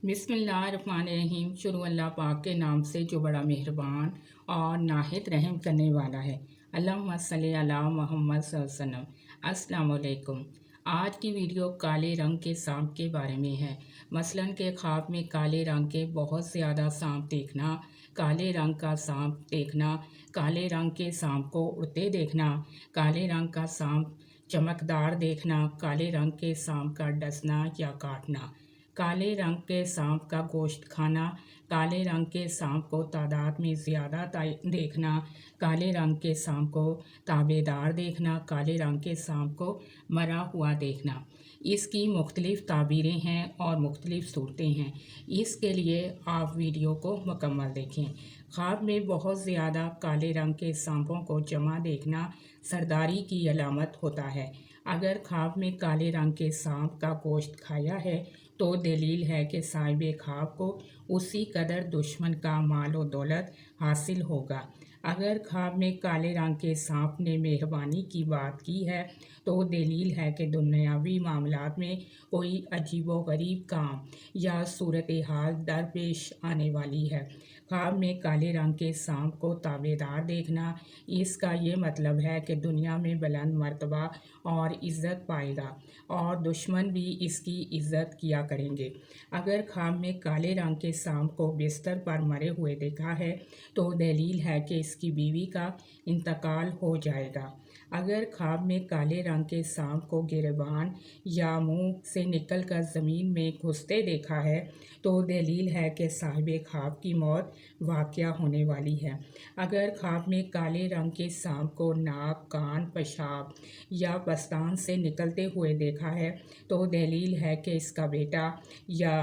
बिस्मिल्लाहिर्रहमानिर्रहीम। शुरू अल्लाह पाक के नाम से जो बड़ा मेहरबान और नाहित रहम करने वाला है। अल्लाहुम्मा सल्ली अला मुहम्मद सल्लल्लाहु अलैहि वसल्लम। अस्सलाम वालेकुम। आज की वीडियो काले रंग के सांप के बारे में है। मसलन के ख्वाब में काले रंग के बहुत ज़्यादा सांप देखना, काले रंग का सांप देखना, काले रंग के सांप को उड़ते देखना, काले रंग का सांप चमकदार देखना, काले रंग के सांप का डसना या काटना, काले रंग के सांप का गोश्त खाना, काले रंग के सांप को तादाद में ज़्यादा देखना, काले रंग के सांप को ताबेदार देखना, काले रंग के सांप को मरा हुआ देखना। इसकी मुख्तलिफ़ ताबीरें हैं और मुख्तलिफ़ सूरतें हैं। इसके लिए आप वीडियो को मुकम्मल देखें। ख्वाब में बहुत ज़्यादा काले रंग के सांपों को जमा देखना सरदारी की अलामत होता है। अगर ख्वाब में काले रंग के सांप का गोश्त खाया है तो दलील है कि साहिब ख्वाब को उसी कदर दुश्मन का माल व दौलत हासिल होगा। अगर ख्वाब में काले रंग के सांप ने मेहरबानी की बात की है तो दलील है कि दुनियावी मामलात में कोई अजीबोगरीब काम या सूरत हाल दरपेश आने वाली है। ख्वाब में काले रंग के सांप को ताबेदार देखना, इसका ये मतलब है कि दुनिया में बुलंद मर्तबा और इज़्ज़त पाएगा और दुश्मन भी इसकी इज़्ज़त किया करेंगे। अगर ख्वाब में काले रंग के सांप को बिस्तर पर मरे हुए देखा है तो दलील है कि इसकी बीवी का इंतकाल हो जाएगा। अगर ख्वाब में काले रंग के सांप को गिरबान या मुंह से निकलकर ज़मीन में घुसते देखा है तो दलील है कि साहिब ख्वाब की मौत वाक़या होने वाली है। अगर ख्वाब में काले रंग के सांप को नाक, कान, पेशाब या पस्तान से निकलते हुए देखा है तो दलील है कि इसका बेटा या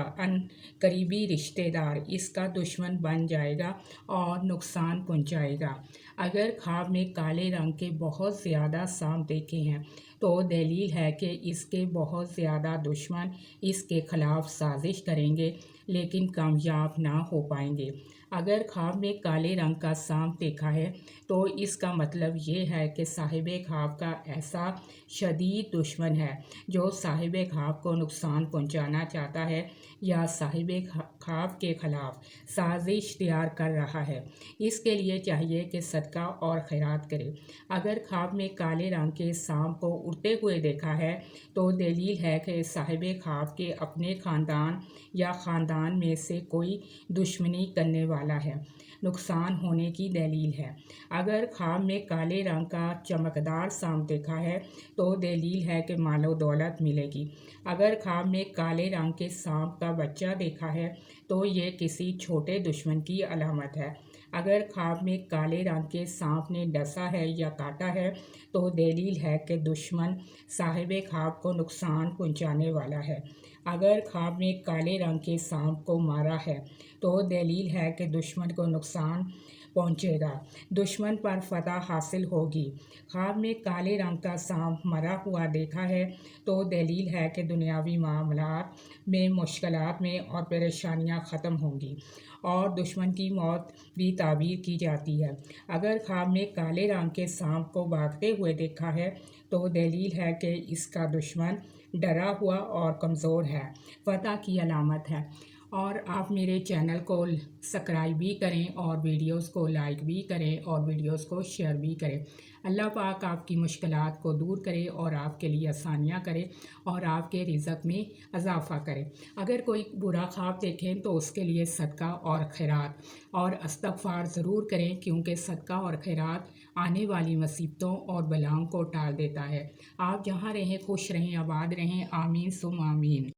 करीबी रिश्तेदार इसका दुश्मन बन जाएगा और नुकसान पहुंचाएगा। अगर ख्वाब में काले रंग के बहुत ज़्यादा सांप देखे हैं तो दलील है कि इसके बहुत ज़्यादा दुश्मन इसके ख़िलाफ़ साजिश करेंगे लेकिन कामयाब ना हो पाएंगे। अगर ख्वाब में काले रंग का सांप देखा है तो इसका मतलब ये है कि साहिब ख्वाब का ऐसा शदीद दुश्मन है जो साहिब ख्वाब को नुकसान पहुंचाना चाहता है या साहिब ख्वाब के ख़िलाफ़ साजिश तैयार कर रहा है। इसके लिए चाहिए कि सदका और खैरात करे। अगर ख्वाब में काले रंग के सांप को उड़ते हुए देखा है तो दलील है कि साहिब ख्वाब के अपने ख़ानदान या ख़ानदान में से कोई दुश्मनी करने वाला है, नुकसान होने की दलील है। अगर ख्वाब में काले रंग का चमकदार सांप देखा है तो दलील है कि मालो दौलत मिलेगी। अगर ख्वाब में काले रंग के सांप का बच्चा देखा है तो ये किसी छोटे दुश्मन की अलामत है। अगर ख्वाब में काले रंग के सांप ने डसा है या काटा है तो दलील है कि दुश्मन साहिब ख्वाब को नुकसान पहुंचाने वाला है। अगर ख्वाब में काले रंग के सांप को मारा है तो दलील है कि दुश्मन को नुकसान पहुंचेगा, दुश्मन पर फतह हासिल होगी। ख्वाब में काले रंग का सांप मरा हुआ देखा है तो दलील है कि दुनियावी मामलात में मुश्किलात में और परेशानियां ख़त्म होंगी और दुश्मन की मौत भी ताबीर की जाती है। अगर ख्वाब में काले रंग के सांप को भागते हुए देखा है तो दलील है कि इसका दुश्मन डरा हुआ और कमज़ोर है, फतह की अलामत है। और आप मेरे चैनल को सब्सक्राइब भी करें और वीडियोस को लाइक भी करें और वीडियोस को शेयर भी करें। अल्लाह पाक आपकी मुश्किलात को दूर करे और आपके लिए आसानियाँ करे और आपके रिज़्क़ में इजाफ़ा करे। अगर कोई बुरा ख्वाब देखें तो उसके लिए सदका और खैरात और इस्तिग़फ़ार ज़रूर करें, क्योंकि सदका और खैरात आने वाली मुसीबतों और बलाओं को टाल देता है। आप जहाँ रहें खुश रहें, आबाद रहें। आमीन सुम आमीन।